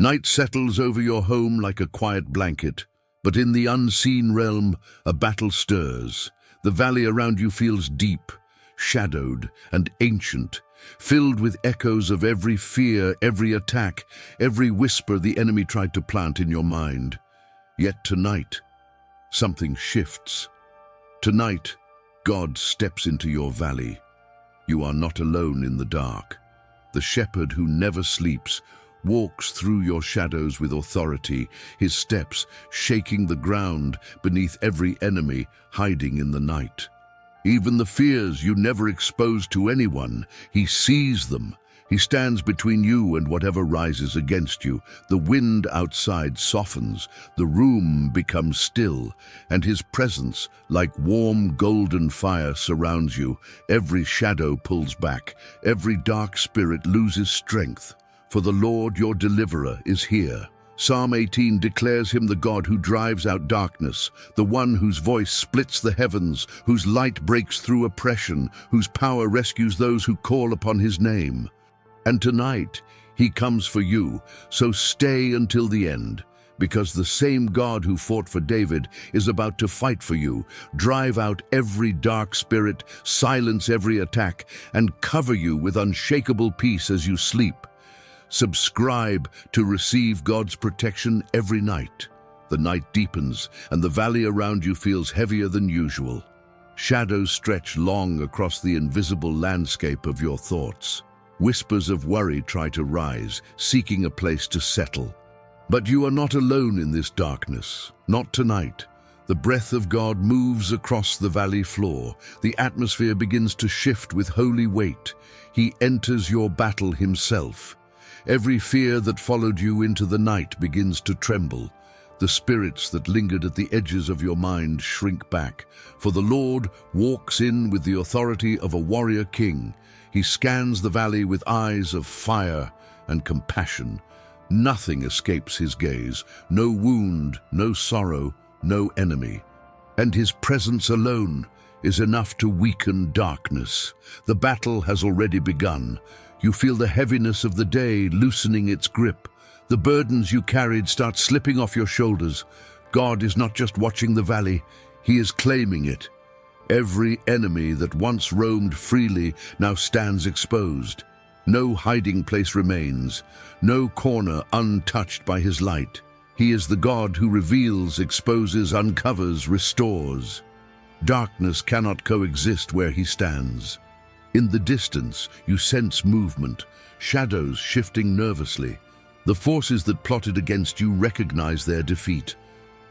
Night settles over your home like a quiet blanket, but in the unseen realm, a battle stirs. The valley around you feels deep, shadowed, and ancient, filled with echoes of every fear, every attack, every whisper the enemy tried to plant in your mind. Yet tonight, something shifts. Tonight, God steps into your valley. You are not alone in the dark. The shepherd who never sleeps walks through your shadows with authority, his steps shaking the ground beneath every enemy hiding in the night. Even the fears you never exposed to anyone, he sees them. He stands between you and whatever rises against you. The wind outside softens, the room becomes still, and his presence, like warm golden fire, surrounds you. Every shadow pulls back, every dark spirit loses strength. For the Lord your deliverer is here. Psalm 18 declares him the God who drives out darkness, the one whose voice splits the heavens, whose light breaks through oppression, whose power rescues those who call upon his name. And tonight, he comes for you, so stay until the end, because the same God who fought for David is about to fight for you, drive out every dark spirit, silence every attack, and cover you with unshakable peace as you sleep. Subscribe to receive God's protection every night. The night deepens, and the valley around you feels heavier than usual. Shadows stretch long across the invisible landscape of your thoughts. Whispers of worry try to rise, seeking a place to settle. But you are not alone in this darkness, not tonight. The breath of God moves across the valley floor. The atmosphere begins to shift with holy weight. He enters your battle himself. Every fear that followed you into the night begins to tremble. The spirits that lingered at the edges of your mind shrink back, for the Lord walks in with the authority of a warrior king. He scans the valley with eyes of fire and compassion. Nothing escapes his gaze, no wound, no sorrow, no enemy. And his presence alone is enough to weaken darkness. The battle has already begun. You feel the heaviness of the day loosening its grip. The burdens you carried start slipping off your shoulders. God is not just watching the valley, he is claiming it. Every enemy that once roamed freely now stands exposed. No hiding place remains, no corner untouched by his light. He is the God who reveals, exposes, uncovers, restores. Darkness cannot coexist where he stands. In the distance, you sense movement, shadows shifting nervously. The forces that plotted against you recognize their defeat.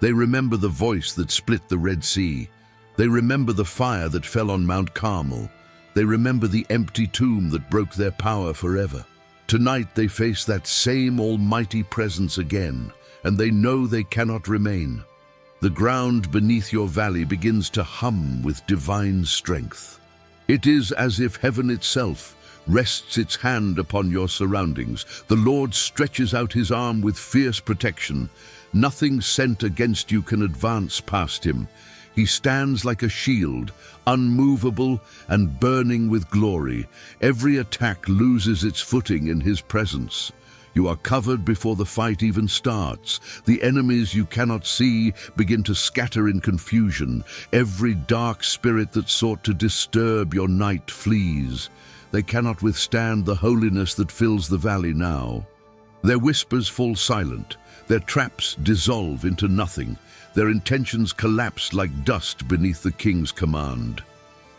They remember the voice that split the Red Sea. They remember the fire that fell on Mount Carmel. They remember the empty tomb that broke their power forever. Tonight they face that same almighty presence again, and they know they cannot remain. The ground beneath your valley begins to hum with divine strength. It is as if heaven itself rests its hand upon your surroundings. The Lord stretches out his arm with fierce protection. Nothing sent against you can advance past him. He stands like a shield, unmovable and burning with glory. Every attack loses its footing in his presence. You are covered before the fight even starts. The enemies you cannot see begin to scatter in confusion. Every dark spirit that sought to disturb your night flees. They cannot withstand the holiness that fills the valley now. Their whispers fall silent. Their traps dissolve into nothing. Their intentions collapse like dust beneath the king's command.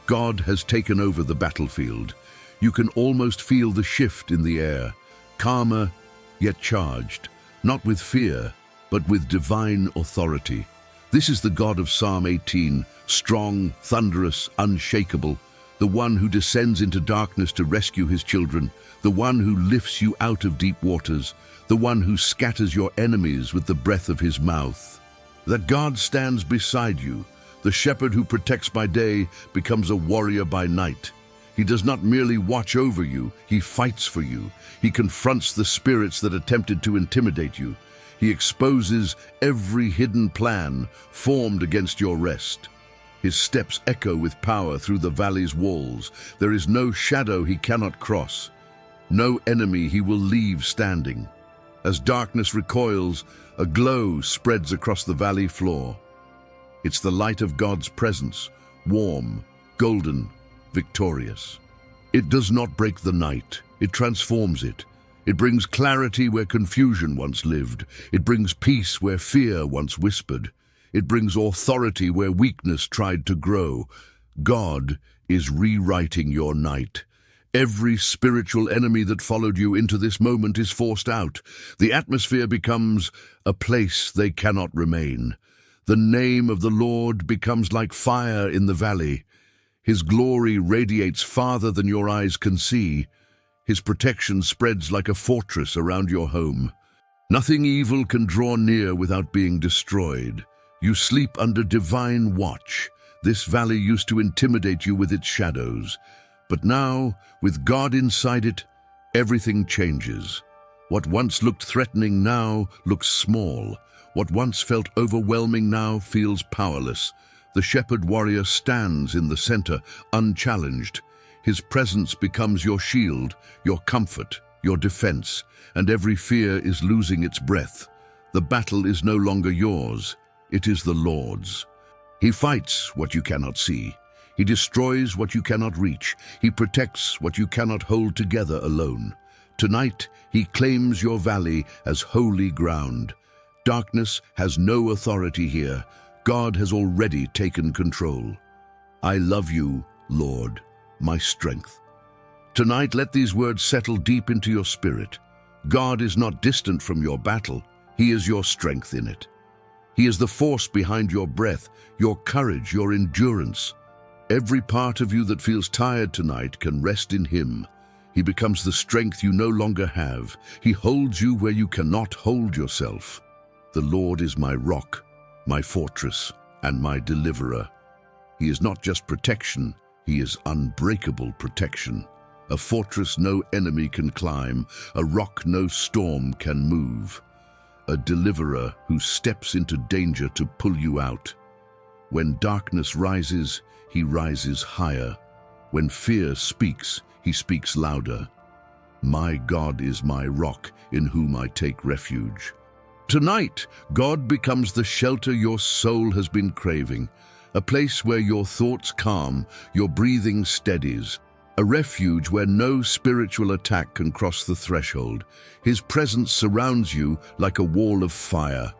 God has taken over the battlefield. You can almost feel the shift in the air, calmer yet charged, not with fear, but with divine authority. This is the God of Psalm 18, strong, thunderous, unshakable, the one who descends into darkness to rescue his children, the one who lifts you out of deep waters, the one who scatters your enemies with the breath of his mouth. That God stands beside you. The shepherd who protects by day becomes a warrior by night. He does not merely watch over you, he fights for you. He confronts the spirits that attempted to intimidate you. He exposes every hidden plan formed against your rest. His steps echo with power through the valley's walls. There is no shadow he cannot cross, no enemy he will leave standing. As darkness recoils, a glow spreads across the valley floor. It's the light of God's presence, warm, golden, victorious. It does not break the night, it transforms it. It brings clarity where confusion once lived. It brings peace where fear once whispered. It brings authority where weakness tried to grow. God is rewriting your night. Every spiritual enemy that followed you into this moment is forced out. The atmosphere becomes a place they cannot remain. The name of the Lord becomes like fire in the valley. His glory radiates farther than your eyes can see. His protection spreads like a fortress around your home. Nothing evil can draw near without being destroyed. You sleep under divine watch. This valley used to intimidate you with its shadows. But now, with God inside it, everything changes. What once looked threatening now looks small. What once felt overwhelming now feels powerless. The shepherd warrior stands in the center, unchallenged. His presence becomes your shield, your comfort, your defense, and every fear is losing its breath. The battle is no longer yours, it is the Lord's. He fights what you cannot see. He destroys what you cannot reach. He protects what you cannot hold together alone. Tonight, he claims your valley as holy ground. Darkness has no authority here. God has already taken control. I love you, Lord, my strength. Tonight, let these words settle deep into your spirit. God is not distant from your battle. He is your strength in it. He is the force behind your breath, your courage, your endurance. Every part of you that feels tired tonight can rest in him. He becomes the strength you no longer have. He holds you where you cannot hold yourself. The Lord is my rock, my fortress, and my deliverer. He is not just protection, he is unbreakable protection. A fortress no enemy can climb, a rock no storm can move. A deliverer who steps into danger to pull you out. When darkness rises, he rises higher. When fear speaks, he speaks louder. My God is my rock, in whom I take refuge. Tonight, God becomes the shelter your soul has been craving, a place where your thoughts calm, your breathing steadies, a refuge where no spiritual attack can cross the threshold. His presence surrounds you like a wall of fire.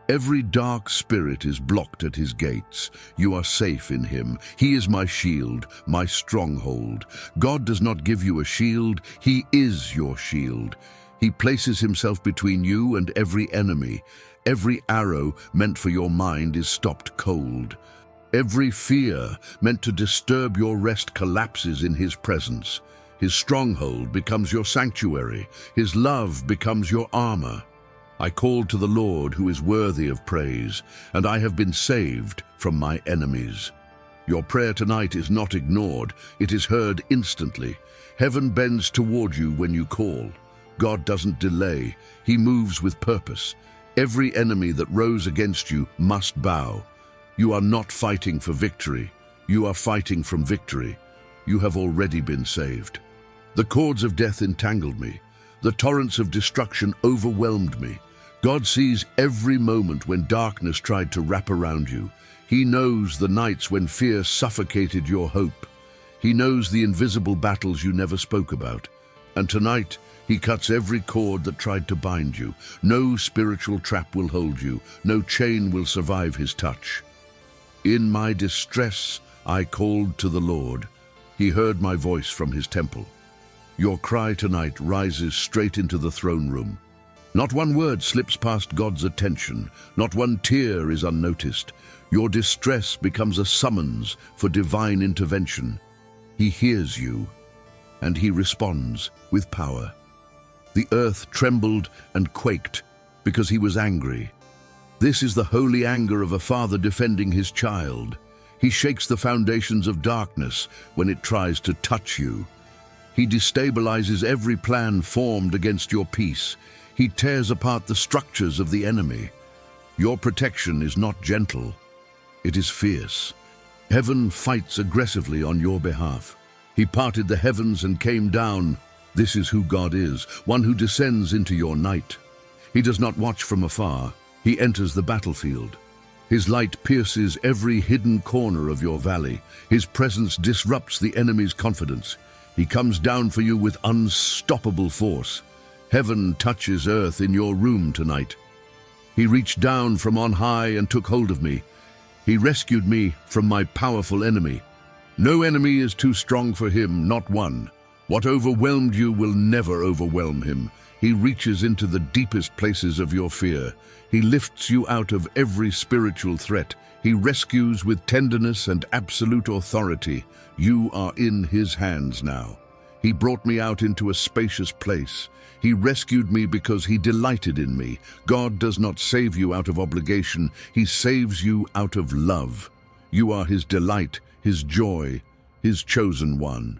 Every dark spirit is blocked at his gates. You are safe in him. He is my shield, my stronghold. God does not give you a shield, he is your shield. He places himself between you and every enemy. Every arrow meant for your mind is stopped cold. Every fear meant to disturb your rest collapses in his presence. His stronghold becomes your sanctuary. His love becomes your armor. I called to the Lord who is worthy of praise, and I have been saved from my enemies. Your prayer tonight is not ignored. It is heard instantly. Heaven bends toward you when you call. God doesn't delay. He moves with purpose. Every enemy that rose against you must bow. You are not fighting for victory. You are fighting from victory. You have already been saved. The cords of death entangled me. The torrents of destruction overwhelmed me. God sees every moment when darkness tried to wrap around you. He knows the nights when fear suffocated your hope. He knows the invisible battles you never spoke about. And tonight, he cuts every cord that tried to bind you. No spiritual trap will hold you. No chain will survive his touch. In my distress, I called to the Lord. He heard my voice from his temple. Your cry tonight rises straight into the throne room. Not one word slips past God's attention. Not one tear is unnoticed. Your distress becomes a summons for divine intervention. He hears you, and he responds with power. The earth trembled and quaked because he was angry. This is the holy anger of a father defending his child. He shakes the foundations of darkness when it tries to touch you. He destabilizes every plan formed against your peace. He tears apart the structures of the enemy. Your protection is not gentle. It is fierce. Heaven fights aggressively on your behalf. He parted the heavens and came down. This is who God is, one who descends into your night. He does not watch from afar. He enters the battlefield. His light pierces every hidden corner of your valley. His presence disrupts the enemy's confidence. He comes down for you with unstoppable force. Heaven touches earth in your room tonight. He reached down from on high and took hold of me. He rescued me from my powerful enemy. No enemy is too strong for him, not one. What overwhelmed you will never overwhelm him. He reaches into the deepest places of your fear. He lifts you out of every spiritual threat. He rescues with tenderness and absolute authority. You are in his hands now. He brought me out into a spacious place. He rescued me because he delighted in me. God does not save you out of obligation. He saves you out of love. You are his delight, his joy, his chosen one.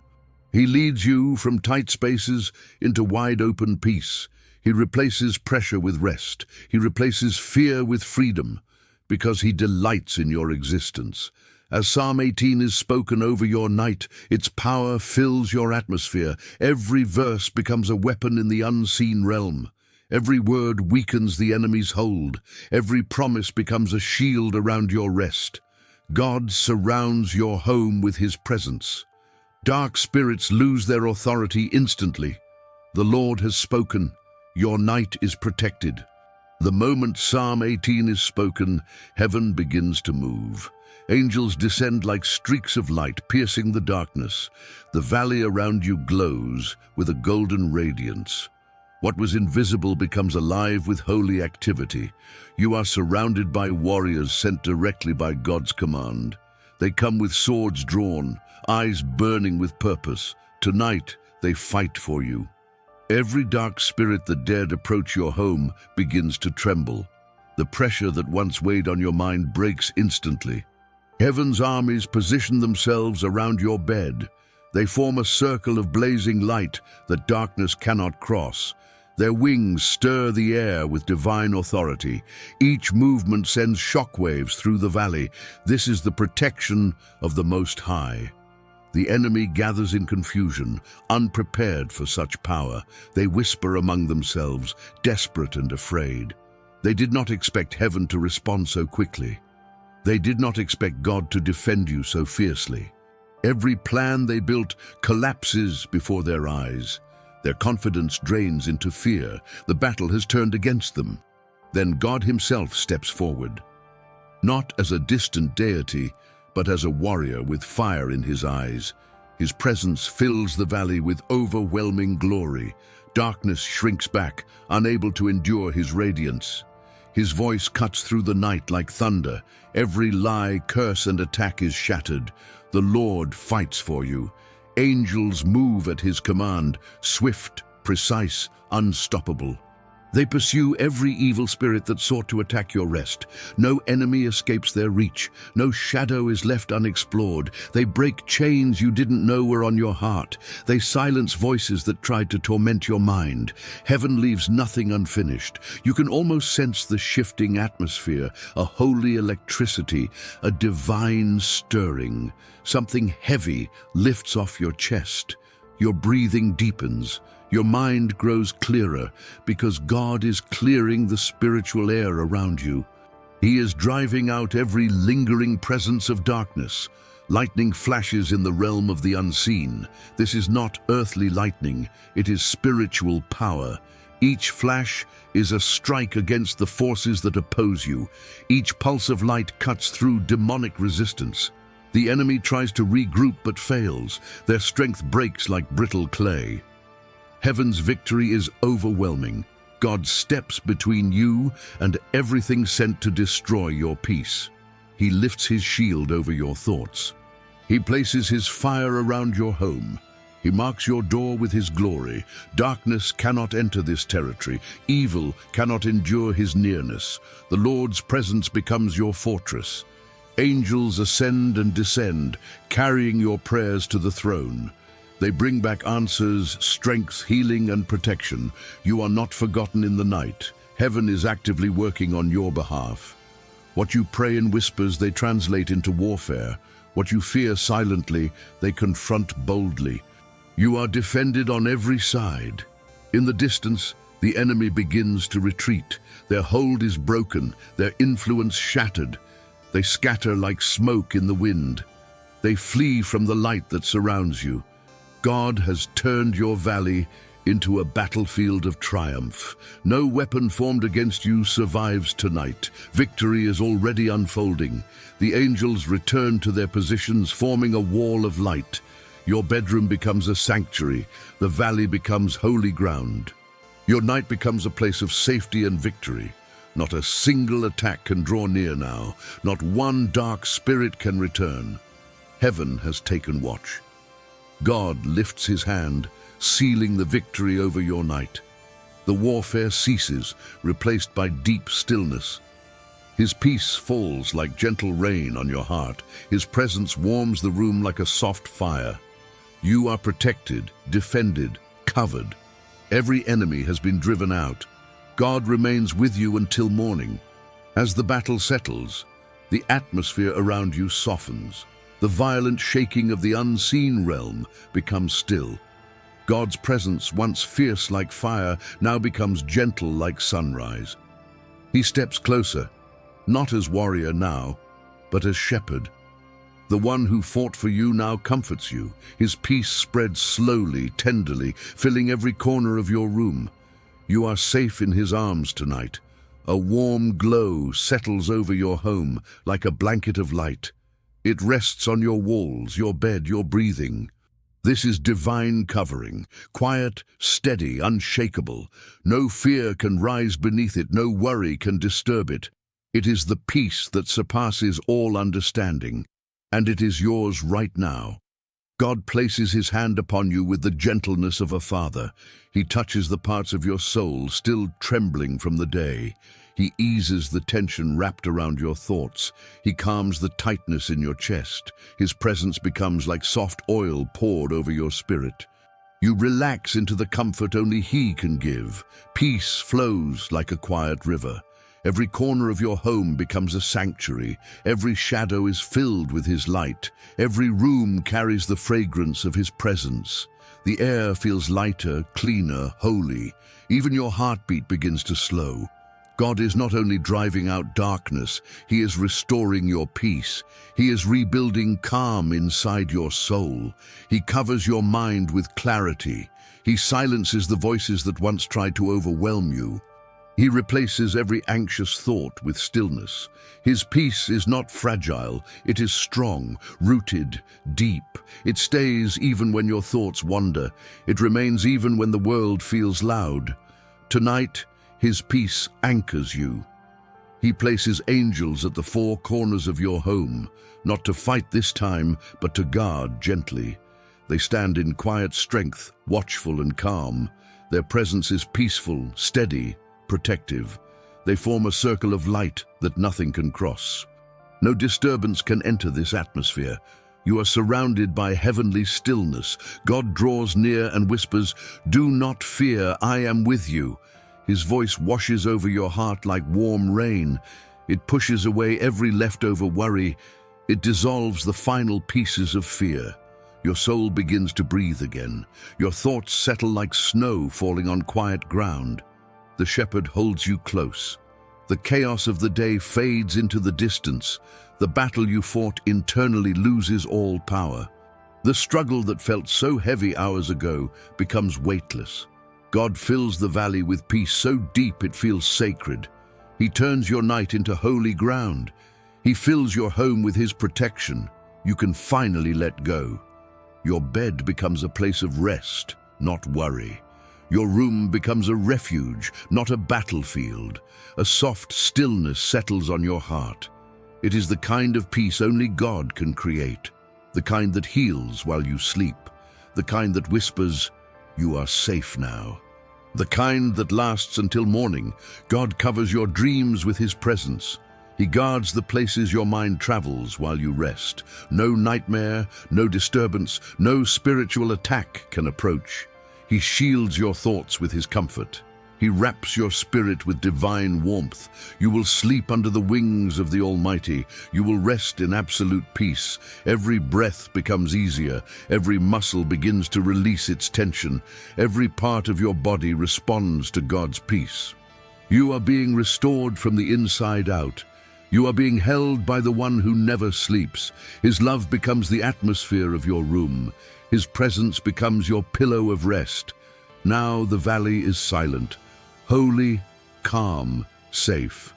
He leads you from tight spaces into wide-open peace. He replaces pressure with rest. He replaces fear with freedom, because he delights in your existence. As Psalm 18 is spoken over your night, its power fills your atmosphere. Every verse becomes a weapon in the unseen realm. Every word weakens the enemy's hold. Every promise becomes a shield around your rest. God surrounds your home with his presence. Dark spirits lose their authority instantly. The Lord has spoken. Your night is protected. The moment Psalm 18 is spoken, heaven begins to move. Angels descend like streaks of light, piercing the darkness. The valley around you glows with a golden radiance. What was invisible becomes alive with holy activity. You are surrounded by warriors sent directly by God's command. They come with swords drawn, eyes burning with purpose. Tonight, they fight for you. Every dark spirit that dared approach your home begins to tremble. The pressure that once weighed on your mind breaks instantly. Heaven's armies position themselves around your bed. They form a circle of blazing light that darkness cannot cross. Their wings stir the air with divine authority. Each movement sends shockwaves through the valley. This is the protection of the Most High. The enemy gathers in confusion, unprepared for such power. They whisper among themselves, desperate and afraid. They did not expect heaven to respond so quickly. They did not expect God to defend you so fiercely. Every plan they built collapses before their eyes. Their confidence drains into fear. The battle has turned against them. Then God himself steps forward. Not as a distant deity, but as a warrior with fire in his eyes. His presence fills the valley with overwhelming glory. Darkness shrinks back, unable to endure his radiance. His voice cuts through the night like thunder. Every lie, curse, and attack is shattered. The Lord fights for you. Angels move at his command, swift, precise, unstoppable. They pursue every evil spirit that sought to attack your rest. No enemy escapes their reach. No shadow is left unexplored. They break chains you didn't know were on your heart. They silence voices that tried to torment your mind. Heaven leaves nothing unfinished. You can almost sense the shifting atmosphere, a holy electricity, a divine stirring. Something heavy lifts off your chest. Your breathing deepens. Your mind grows clearer because God is clearing the spiritual air around you. He is driving out every lingering presence of darkness. Lightning flashes in the realm of the unseen. This is not earthly lightning, it is spiritual power. Each flash is a strike against the forces that oppose you. Each pulse of light cuts through demonic resistance. The enemy tries to regroup but fails. Their strength breaks like brittle clay. Heaven's victory is overwhelming. God steps between you and everything sent to destroy your peace. He lifts his shield over your thoughts. He places his fire around your home. He marks your door with his glory. Darkness cannot enter this territory. Evil cannot endure his nearness. The Lord's presence becomes your fortress. Angels ascend and descend, carrying your prayers to the throne. They bring back answers, strength, healing, and protection. You are not forgotten in the night. Heaven is actively working on your behalf. What you pray in whispers, they translate into warfare. What you fear silently, they confront boldly. You are defended on every side. In the distance, The enemy begins to retreat. Their hold is broken, their influence shattered. They scatter like smoke in the wind. They flee from the light that surrounds you. God has turned your valley into a battlefield of triumph. No weapon formed against you survives tonight. Victory is already unfolding. The angels return to their positions, forming a wall of light. Your bedroom becomes a sanctuary. The valley becomes holy ground. Your night becomes a place of safety and victory. Not a single attack can draw near now. Not one dark spirit can return. Heaven has taken watch. God lifts his hand, sealing the victory over your night. The warfare ceases, replaced by deep stillness. His peace falls like gentle rain on your heart. His presence warms the room like a soft fire. You are protected, defended, covered. Every enemy has been driven out. God remains with you until morning. As the battle settles, the atmosphere around you softens. The violent shaking of the unseen realm becomes still. God's presence, once fierce like fire, now becomes gentle like sunrise. He steps closer, not as warrior now, but as shepherd. The one who fought for you now comforts you. His peace spreads slowly, tenderly, filling every corner of your room. You are safe in his arms tonight. A warm glow settles over your home like a blanket of light. It rests on your walls, your bed, your breathing. This is divine covering, quiet, steady, unshakable. No fear can rise beneath it, no worry can disturb it. It is the peace that surpasses all understanding, and it is yours right now. God places his hand upon you with the gentleness of a father. He touches the parts of your soul still trembling from the day. He eases the tension wrapped around your thoughts. He calms the tightness in your chest. His presence becomes like soft oil poured over your spirit. You relax into the comfort only he can give. Peace flows like a quiet river. Every corner of your home becomes a sanctuary. Every shadow is filled with his light. Every room carries the fragrance of his presence. The air feels lighter, cleaner, holy. Even your heartbeat begins to slow. God is not only driving out darkness, he is restoring your peace. He is rebuilding calm inside your soul. He covers your mind with clarity. He silences the voices that once tried to overwhelm you. He replaces every anxious thought with stillness. His peace is not fragile, it is strong, rooted, deep. It stays even when your thoughts wander. It remains even when the world feels loud. Tonight, his peace anchors you. He places angels at the four corners of your home, not to fight this time, but to guard gently. They stand in quiet strength, watchful and calm. Their presence is peaceful, steady, protective. They form a circle of light that nothing can cross. No disturbance can enter this atmosphere. You are surrounded by heavenly stillness. God draws near and whispers, "Do not fear, I am with you." His voice washes over your heart like warm rain. It pushes away every leftover worry. It dissolves the final pieces of fear. Your soul begins to breathe again. Your thoughts settle like snow falling on quiet ground. The shepherd holds you close. The chaos of the day fades into the distance. The battle you fought internally loses all power. The struggle that felt so heavy hours ago becomes weightless. God fills the valley with peace so deep it feels sacred. He turns your night into holy ground. He fills your home with his protection. You can finally let go. Your bed becomes a place of rest, not worry. Your room becomes a refuge, not a battlefield. A soft stillness settles on your heart. It is the kind of peace only God can create. The kind that heals while you sleep. The kind that whispers, "You are safe now." The kind that lasts until morning. God covers your dreams with his presence. He guards the places your mind travels while you rest. No nightmare, no disturbance, no spiritual attack can approach. He shields your thoughts with his comfort. He wraps your spirit with divine warmth. You will sleep under the wings of the Almighty. You will rest in absolute peace. Every breath becomes easier. Every muscle begins to release its tension. Every part of your body responds to God's peace. You are being restored from the inside out. You are being held by the one who never sleeps. His love becomes the atmosphere of your room. His presence becomes your pillow of rest. Now the valley is silent. Holy, calm, safe.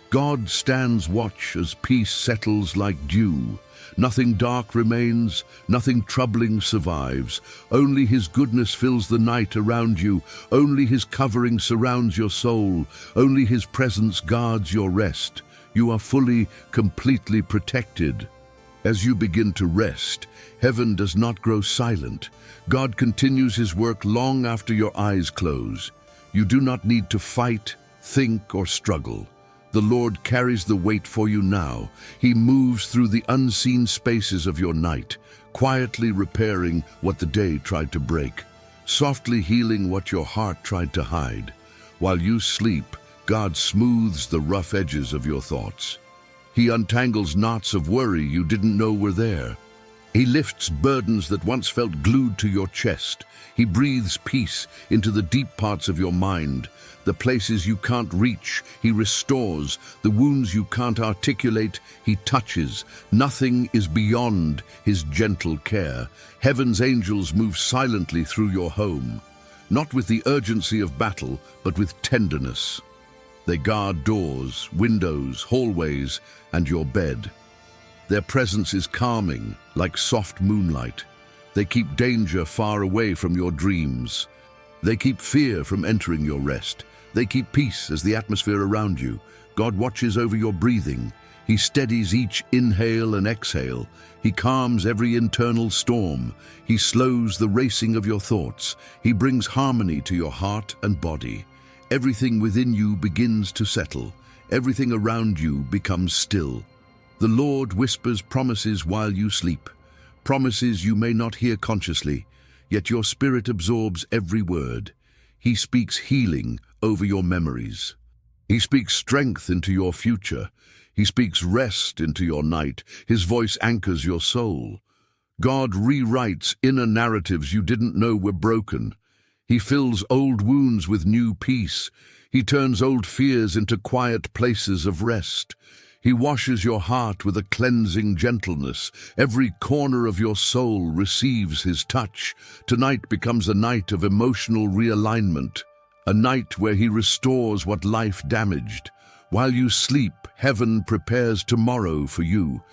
God stands watch as peace settles like dew. Nothing dark remains, nothing troubling survives. Only His goodness fills the night around you. Only His covering surrounds your soul. Only His presence guards your rest. You are fully, completely protected. As you begin to rest, heaven does not grow silent. God continues His work long after your eyes close. You do not need to fight, think, or struggle. The Lord carries the weight for you now. He moves through the unseen spaces of your night, quietly repairing what the day tried to break, softly healing what your heart tried to hide. While you sleep, God smooths the rough edges of your thoughts. He untangles knots of worry you didn't know were there. He lifts burdens that once felt glued to your chest. He breathes peace into the deep parts of your mind, the places you can't reach. He restores the wounds you can't articulate. He touches. Nothing is beyond His gentle care. Heaven's angels move silently through your home, not with the urgency of battle, but with tenderness. They guard doors, windows, hallways, and your bed. Their presence is calming, like soft moonlight. They keep danger far away from your dreams. They keep fear from entering your rest. They keep peace as the atmosphere around you. God watches over your breathing. He steadies each inhale and exhale. He calms every internal storm. He slows the racing of your thoughts. He brings harmony to your heart and body. Everything within you begins to settle. Everything around you becomes still. The Lord whispers promises while you sleep, promises you may not hear consciously, yet your spirit absorbs every word. He speaks healing over your memories. He speaks strength into your future. He speaks rest into your night. His voice anchors your soul. God rewrites inner narratives you didn't know were broken. He fills old wounds with new peace. He turns old fears into quiet places of rest. He washes your heart with a cleansing gentleness. Every corner of your soul receives His touch. Tonight becomes a night of emotional realignment, a night where He restores what life damaged. While you sleep, heaven prepares tomorrow for you.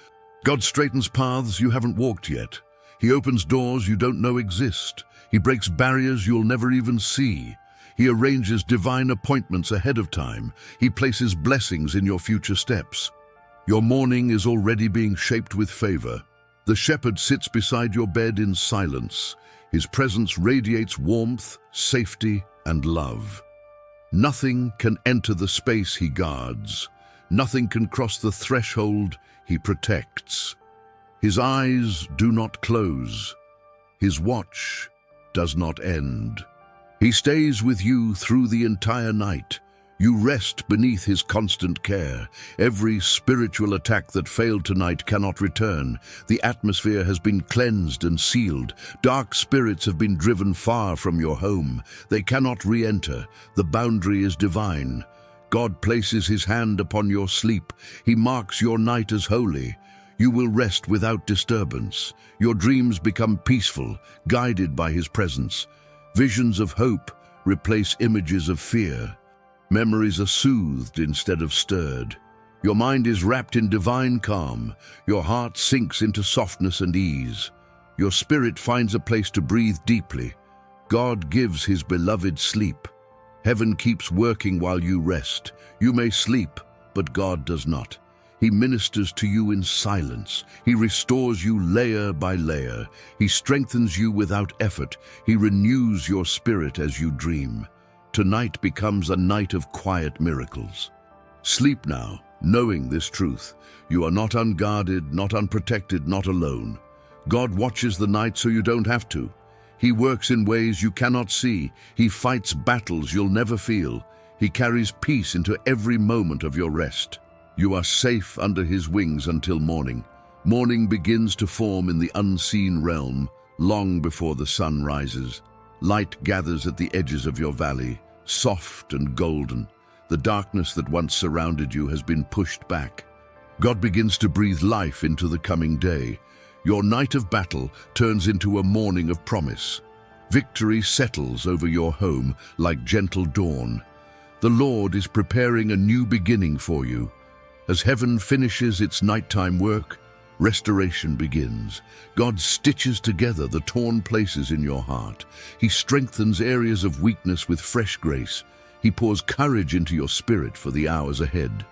God straightens paths you haven't walked yet. He opens doors you don't know exist. He breaks barriers you'll never even see. He arranges divine appointments ahead of time. He places blessings in your future steps. Your morning is already being shaped with favor. The shepherd sits beside your bed in silence. His presence radiates warmth, safety, and love. Nothing can enter the space He guards. Nothing can cross the threshold He protects. His eyes do not close. His watch does not end. He stays with you through the entire night. You rest beneath His constant care. Every spiritual attack that failed tonight cannot return. The atmosphere has been cleansed and sealed. Dark spirits have been driven far from your home. They cannot re-enter. The boundary is divine. God places His hand upon your sleep. He marks your night as holy. You will rest without disturbance. Your dreams become peaceful, guided by His presence. Visions of hope replace images of fear. Memories are soothed instead of stirred. Your mind is wrapped in divine calm. Your heart sinks into softness and ease. Your spirit finds a place to breathe deeply. God gives His beloved sleep. Heaven keeps working while you rest. You may sleep, but God does not. He ministers to you in silence. He restores you layer by layer. He strengthens you without effort. He renews your spirit as you dream. Tonight becomes a night of quiet miracles. Sleep now, knowing this truth. You are not unguarded, not unprotected, not alone. God watches the night so you don't have to. He works in ways you cannot see. He fights battles you'll never feel. He carries peace into every moment of your rest. You are safe under his wings until morning. Morning begins to form in the unseen realm, long before the sun rises. Light gathers at the edges of your valley, soft and golden. The darkness that once surrounded you has been pushed back. God begins to breathe life into the coming day. Your night of battle turns into a morning of promise. Victory settles over your home like gentle dawn. The Lord is preparing a new beginning for you. As heaven finishes its nighttime work, restoration begins. God stitches together the torn places in your heart. He strengthens areas of weakness with fresh grace. He pours courage into your spirit for the hours ahead.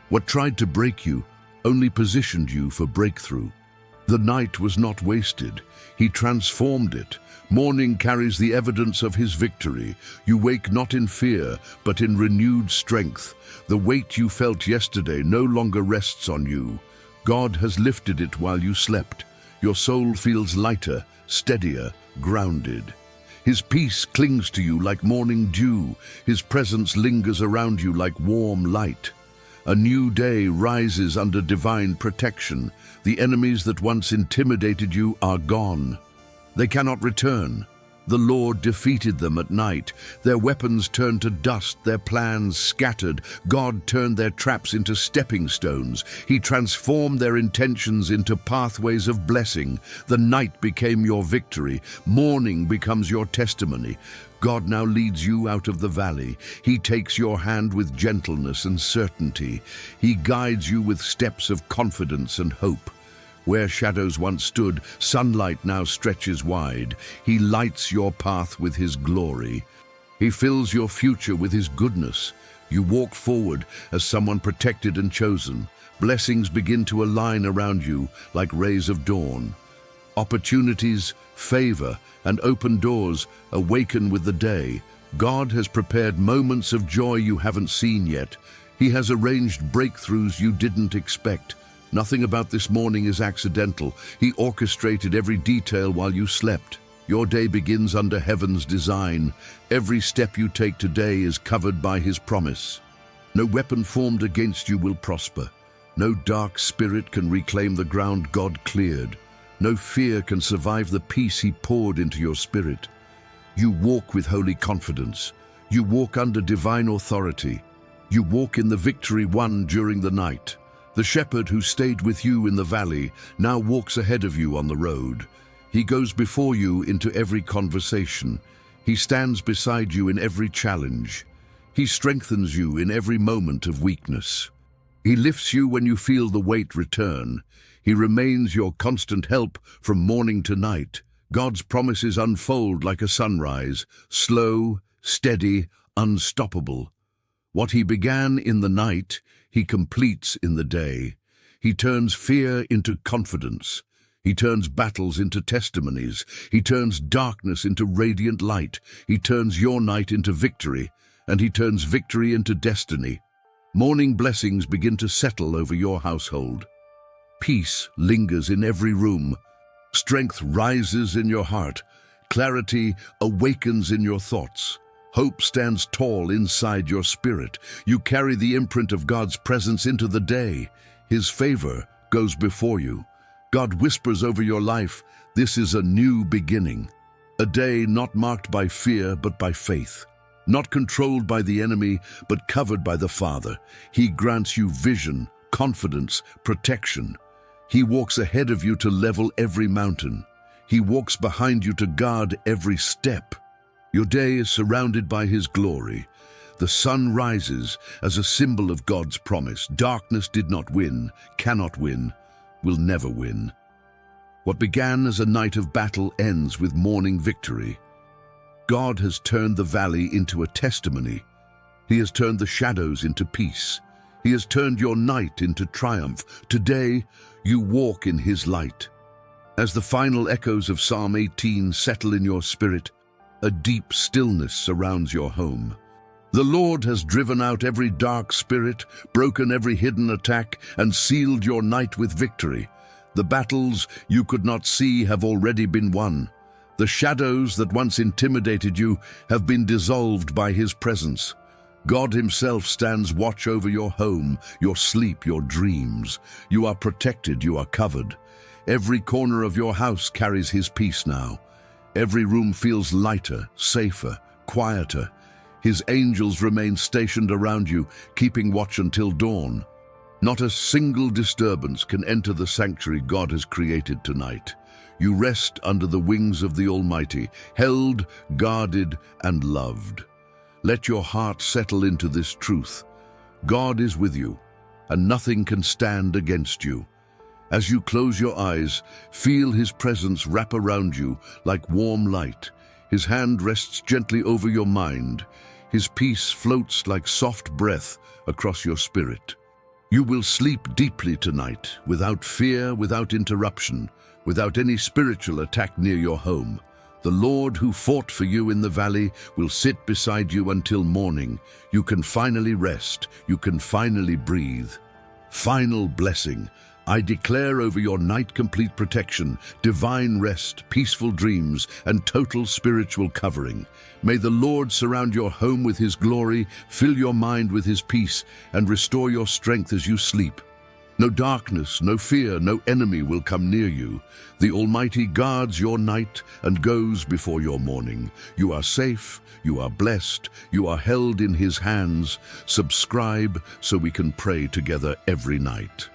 What tried to break you only positioned you for breakthrough. The night was not wasted. He transformed it. Morning carries the evidence of his victory. You wake not in fear, but in renewed strength. The weight you felt yesterday no longer rests on you. God has lifted it while you slept. Your soul feels lighter, steadier, grounded. His peace clings to you like morning dew. His presence lingers around you like warm light. A new day rises under divine protection. The enemies that once intimidated you are gone. They cannot return. The Lord defeated them at night. Their weapons turned to dust, their plans scattered. God turned their traps into stepping stones. He transformed their intentions into pathways of blessing. The night became your victory. Morning becomes your testimony. God now leads you out of the valley. He takes your hand with gentleness and certainty. He guides you with steps of confidence and hope. Where shadows once stood, sunlight now stretches wide. He lights your path with his glory. He fills your future with his goodness. You walk forward as someone protected and chosen. Blessings begin to align around you like rays of dawn. Opportunities, favor, and open doors awaken with the day. God has prepared moments of joy you haven't seen yet. He has arranged breakthroughs you didn't expect. Nothing about this morning is accidental. He orchestrated every detail while you slept. Your day begins under heaven's design. Every step you take today is covered by his promise. No weapon formed against you will prosper. No dark spirit can reclaim the ground God cleared. No fear can survive the peace he poured into your spirit. You walk with holy confidence. You walk under divine authority. You walk in the victory won during the night. The shepherd who stayed with you in the valley now walks ahead of you on the road. He goes before you into every conversation. He stands beside you in every challenge. He strengthens you in every moment of weakness. He lifts you when you feel the weight return. He remains your constant help from morning to night. God's promises unfold like a sunrise, slow, steady, unstoppable. What he began in the night, he completes in the day. He turns fear into confidence. He turns battles into testimonies. He turns darkness into radiant light. He turns your night into victory, and he turns victory into destiny. Morning blessings begin to settle over your household. Peace lingers in every room. Strength rises in your heart. Clarity awakens in your thoughts. Hope stands tall inside your spirit. You carry the imprint of God's presence into the day. His favor goes before you. God whispers over your life, this is a new beginning. A day not marked by fear but by faith. Not controlled by the enemy but covered by the Father. He grants you vision, confidence, protection. He walks ahead of you to level every mountain. He walks behind you to guard every step. Your day is surrounded by his glory. The sun rises as a symbol of God's promise. Darkness did not win, cannot win, will never win. What began as a night of battle ends with morning victory. God has turned the valley into a testimony. He has turned the shadows into peace. He has turned your night into triumph. Today, you walk in his light. As the final echoes of Psalm 18 settle in your spirit, a deep stillness surrounds your home. The Lord has driven out every dark spirit, broken every hidden attack, and sealed your night with victory. The battles you could not see have already been won. The shadows that once intimidated you have been dissolved by his presence. God himself stands watch over your home, your sleep, your dreams. You are protected, you are covered. Every corner of your house carries his peace now. Every room feels lighter, safer, quieter. His angels remain stationed around you, keeping watch until dawn. Not a single disturbance can enter the sanctuary God has created tonight. You rest under the wings of the Almighty, held, guarded, and loved. Let your heart settle into this truth. God is with you, and nothing can stand against you. As you close your eyes, feel his presence wrap around you like warm light. His hand rests gently over your mind. His peace floats like soft breath across your spirit. You will sleep deeply tonight, without fear, without interruption, without any spiritual attack near your home. The Lord who fought for you in the valley will sit beside you until morning. You can finally rest. You can finally breathe. Final blessing. I declare over your night complete protection, divine rest, peaceful dreams, and total spiritual covering. May the Lord surround your home with his glory, fill your mind with his peace, and restore your strength as you sleep. No darkness, no fear, no enemy will come near you. The Almighty guards your night and goes before your morning. You are safe, you are blessed, you are held in his hands. Subscribe so we can pray together every night.